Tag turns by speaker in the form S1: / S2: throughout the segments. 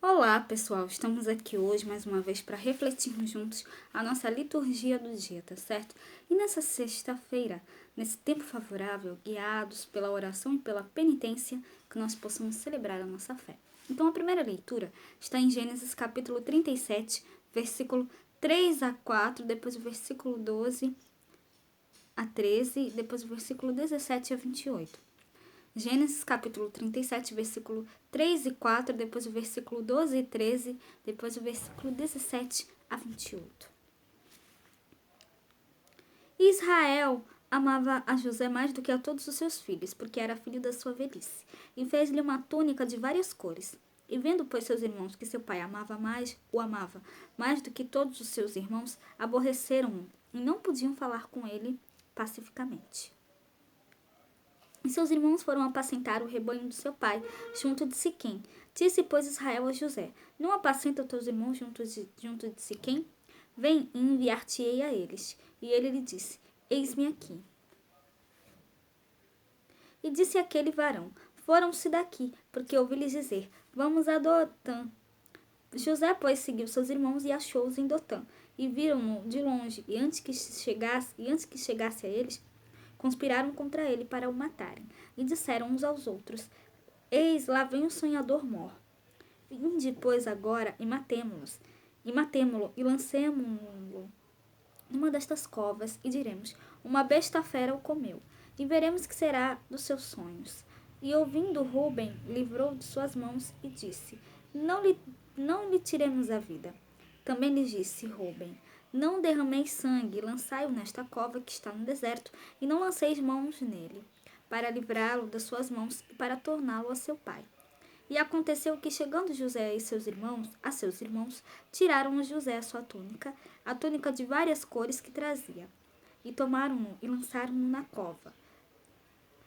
S1: Olá, pessoal! Estamos aqui hoje mais uma vez para refletirmos juntos a nossa liturgia do dia, tá certo? E nessa sexta-feira, nesse tempo favorável, guiados pela oração e pela penitência, que nós possamos celebrar a nossa fé. Então, a primeira leitura está em Gênesis capítulo 37, versículo 3 a 4, depois o versículo 12 a 13, depois o versículo 17 a 28. Gênesis capítulo 37, versículo 3 e 4, depois o versículo 12 e 13, depois o versículo 17 a 28. Israel amava a José mais do que a todos os seus filhos, porque era filho da sua velhice, e fez-lhe uma túnica de várias cores. E vendo, pois, seus irmãos que seu pai o amava mais do que todos os seus irmãos, aborreceram-no e não podiam falar com ele pacificamente. E seus irmãos foram apacentar o rebanho do seu pai, junto de Siquém. Disse, pois, Israel a José: Não apacenta teus irmãos junto de Siquém? Vem e enviar-te-ei a eles. E ele lhe disse: Eis-me aqui. E disse aquele varão: Foram-se daqui, porque ouvi-lhes dizer: Vamos a Dotã. José, pois, seguiu seus irmãos e achou-os em Dotã. E viram-no de longe, e antes que chegasse a eles, conspiraram contra ele para o matarem, e disseram uns aos outros: Eis, lá vem o sonhador mor. Vinde, pois, agora, e matémo-lo, e lancemo-lo numa destas covas, e diremos: Uma besta fera o comeu, e veremos que será dos seus sonhos. E ouvindo Rúben, livrou de suas mãos, e disse: Não lhe tiremos a vida. Também lhe disse Rúben: Não derrameis sangue, lançai-o nesta cova que está no deserto, e não lanceis mãos nele, para livrá-lo das suas mãos e para torná-lo a seu pai. E aconteceu que, chegando José e seus irmãos, tiraram a José a sua túnica, a túnica de várias cores que trazia, e tomaram-no e lançaram-no na cova.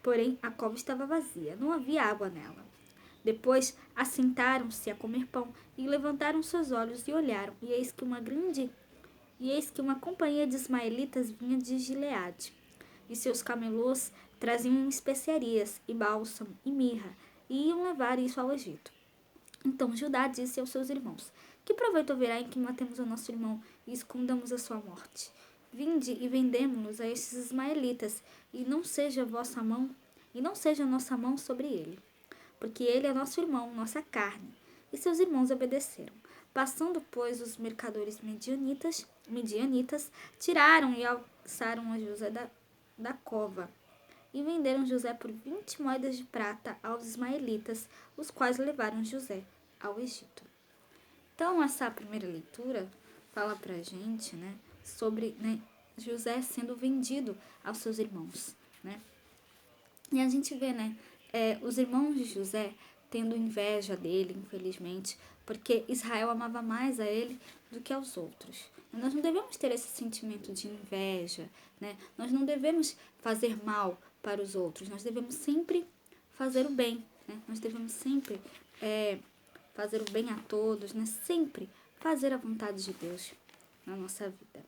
S1: Porém, a cova estava vazia, não havia água nela. Depois assentaram-se a comer pão e levantaram seus olhos e olharam, e eis que uma companhia de ismaelitas vinha de Gileade, e seus camelôs traziam especiarias e bálsamo e mirra, e iam levar isso ao Egito. Então Judá disse aos seus irmãos: Que proveito haverá em que matemos o nosso irmão e escondamos a sua morte? Vinde e vendemo-nos a estes ismaelitas, e não seja nossa mão sobre ele, porque ele é nosso irmão, nossa carne. E seus irmãos obedeceram. Passando, pois, os mercadores medianitas, tiraram e alçaram a José da cova, e venderam José por 20 moedas de prata aos ismaelitas, os quais levaram José ao Egito. Então, essa primeira leitura fala pra gente, sobre, José sendo vendido aos seus irmãos, E a gente vê, os irmãos de José tendo inveja dele, infelizmente, porque Israel amava mais a ele do que aos outros. Nós não devemos ter esse sentimento de inveja, Nós não devemos fazer mal para os outros, nós devemos sempre fazer o bem, Nós devemos sempre fazer o bem a todos, Sempre fazer a vontade de Deus na nossa vida.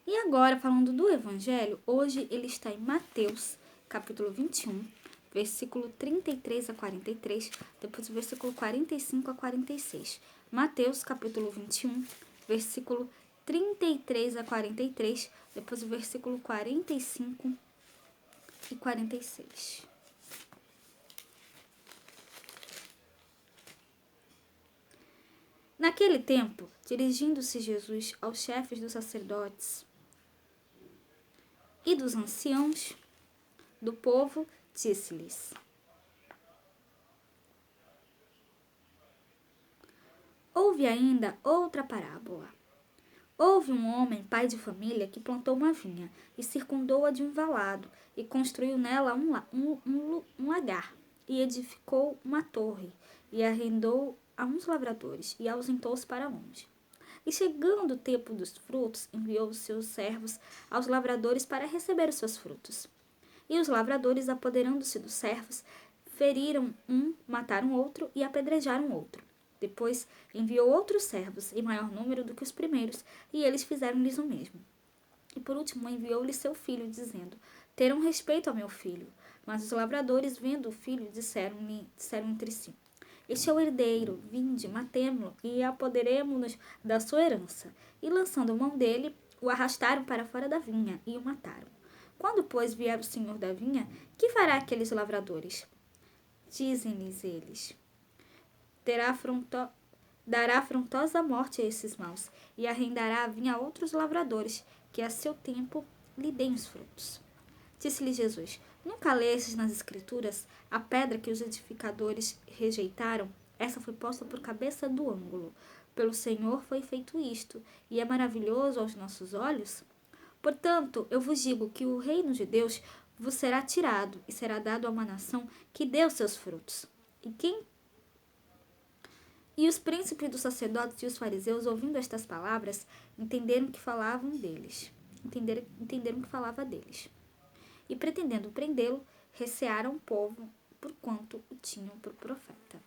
S1: E agora, falando do Evangelho, hoje ele está em Mateus, capítulo 21, versículo 33 a 43, depois o versículo 45 a 46. Mateus, capítulo 21, versículo 33 a 43, depois o versículo 45 e 46. Naquele tempo, dirigindo-se Jesus aos chefes dos sacerdotes e dos anciãos do povo, disse-lhes: Houve ainda outra parábola. Houve um homem, pai de família, que plantou uma vinha e circundou-a de um valado e construiu nela um lagar e edificou uma torre e arrendou a uns lavradores e ausentou-se para longe. E chegando o tempo dos frutos, enviou os seus servos aos lavradores para receber os seus frutos. E os lavradores, apoderando-se dos servos, feriram um, mataram outro e apedrejaram outro. Depois enviou outros servos, em maior número do que os primeiros, e eles fizeram-lhes o mesmo. E por último enviou-lhe seu filho, dizendo: Terão respeito ao meu filho. Mas os lavradores, vendo o filho, disseram entre si: Este é o herdeiro, vinde, matemo-lo e apoderemo-nos da sua herança. E lançando mão dele, o arrastaram para fora da vinha e o mataram. Quando, pois, vier o senhor da vinha, que fará aqueles lavradores? Dizem-lhes eles, dará afrontosa morte a esses maus, e arrendará a vinha a outros lavradores, que a seu tempo lhe deem os frutos. Disse-lhe Jesus, nunca lestes nas Escrituras a pedra que os edificadores rejeitaram? Essa foi posta por cabeça do ângulo. Pelo Senhor foi feito isto, e é maravilhoso aos nossos olhos? Portanto, eu vos digo que o reino de Deus vos será tirado, e será dado a uma nação que dê os seus frutos. E os príncipes dos sacerdotes e os fariseus, ouvindo estas palavras, entenderam que falava deles. E pretendendo prendê-lo, recearam o povo, porquanto o tinham por profeta.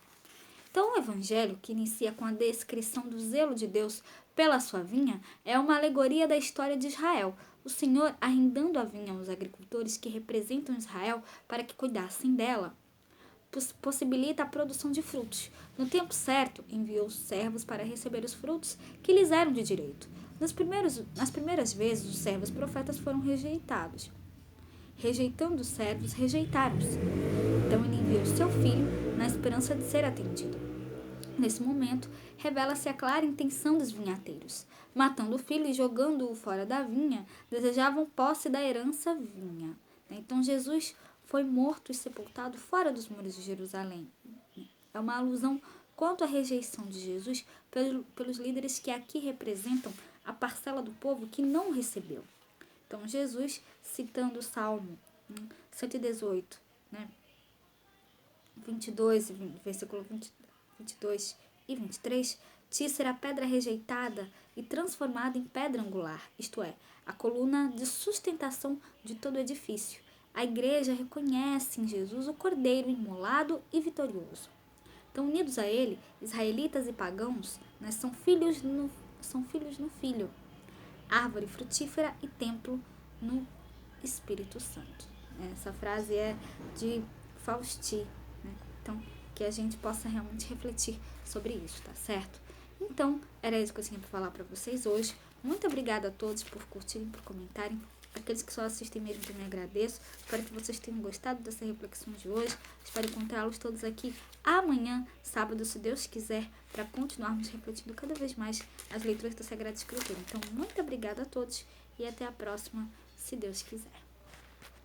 S1: Então, o evangelho, que inicia com a descrição do zelo de Deus pela sua vinha, é uma alegoria da história de Israel. O Senhor arrendando a vinha aos agricultores que representam Israel para que cuidassem dela, possibilita a produção de frutos. No tempo certo, enviou os servos para receber os frutos que lhes eram de direito. Nas primeiras vezes, os servos profetas foram rejeitados. Rejeitando os servos, rejeitaram-se. Então ele enviou seu filho na esperança de ser atendido. Nesse momento, revela-se a clara intenção dos vinhateiros. Matando o filho e jogando-o fora da vinha, desejavam posse da herança vinha. Então Jesus foi morto e sepultado fora dos muros de Jerusalém. É uma alusão quanto à rejeição de Jesus pelos líderes que aqui representam a parcela do povo que não o recebeu. Então Jesus, citando o Salmo 118, 22, versículo 22 e 23, ti será pedra rejeitada e transformada em pedra angular, isto é, a coluna de sustentação de todo o edifício. A igreja reconhece em Jesus o Cordeiro imolado e vitorioso. Então, unidos a ele, israelitas e pagãos, são filhos no Filho, árvore frutífera e templo no Espírito Santo. Essa frase é de Fausti, Então, que a gente possa realmente refletir sobre isso, tá certo? Então, era isso que eu tinha para falar para vocês hoje. Muito obrigada a todos por curtirem, por comentarem. Aqueles que só assistem mesmo, eu me agradeço. Espero que vocês tenham gostado dessa reflexão de hoje. Espero encontrá-los todos aqui amanhã, sábado, se Deus quiser, para continuarmos refletindo cada vez mais as leituras da Sagrada Escritura. Então, muito obrigada a todos e até a próxima, se Deus quiser.